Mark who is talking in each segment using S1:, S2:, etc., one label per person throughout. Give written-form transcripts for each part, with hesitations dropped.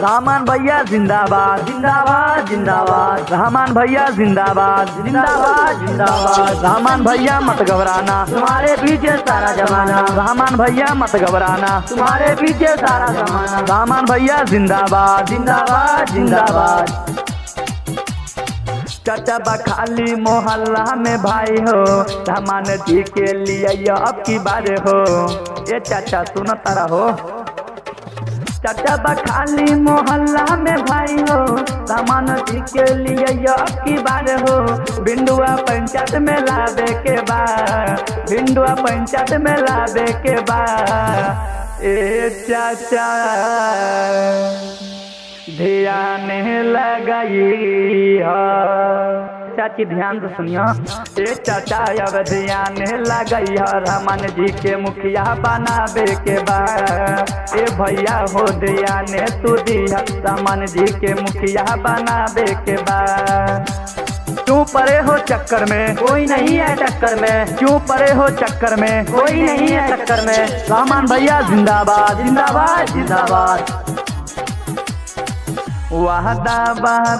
S1: रहमान भैया जिंदाबाद जिंदाबाद जिंदाबाद। रहमान भैया जिंदाबाद जिंदाबाद जिंदाबाद। रहमान भैया मत घबराना, तुम्हारे पीछे सारा जमाना। रहमान भैया मत घबराना, तुम्हारे पीछे सारा जमाना। रहमान भैया जिंदाबाद जिंदाबाद जिंदाबाद। चाचा बखाली मोहल्ला में भाई हो, रहमान जी के लिए अब की बार हो। ये चाचा सुनो तारा हो, चाचा बखाली मोहल्ला में भाई हो, रहमान जी के लिए अब की बार हो। भिंडुआ पंचायत में लावे के बाद, भिंडुआ पंचायत में लावे के बाद। ए चाचा ध्यान लगाई चाची, ध्यान से सुनियो। ए चाचा अब ध्यान लगाई रहमान जी के मुखिया बनावे के बाद। ए भैया हो ध्यान तू दिया, रहमान जी के मुखिया बनावे के बाद। क्यों परे हो चक्कर में, कोई नहीं है टक्कर में। क्यों परे हो चक्कर में, कोई नहीं है टक्कर में। रहमान भैया जिंदाबाद जिंदाबाद जिंदाबाद। वादा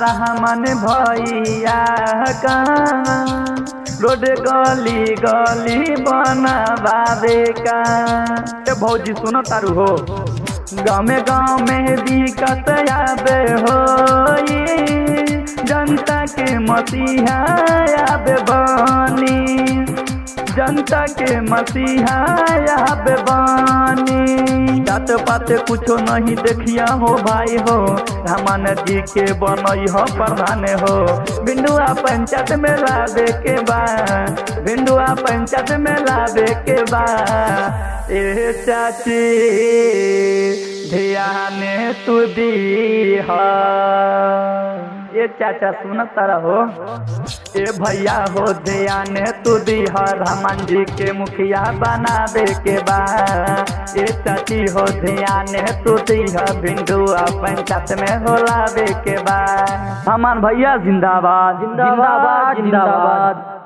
S1: रहमान भैया का रोड गली गली बनावे का। भौजी सुनो तारू हो, गाँव में दिक्कत आवे हो, जनता के मसीहा आवे बनी, जनता के मसीहा आवे बनी। जात पात कुछो नहीं देखिया हो भाई हो, रहमान जी के बनई हो प्रधान हो। भिंडुआ पंचायत में लावे के बाद, भिंडुआ पंचायत में लावे के बाद। ए चाची ध्यान तू दी हो। ए चाचा सुन तारा हो, ए भैया हो ध्यान तू दी हो, रहमान जी के मुखिया बनावे के बाद। ए चाची हो ध्यान तू दी हो, भिंडुआ पंचायत में हो लावे के बाद। रहमान भैया जिंदाबाद जिंदाबाद जिंदाबाद।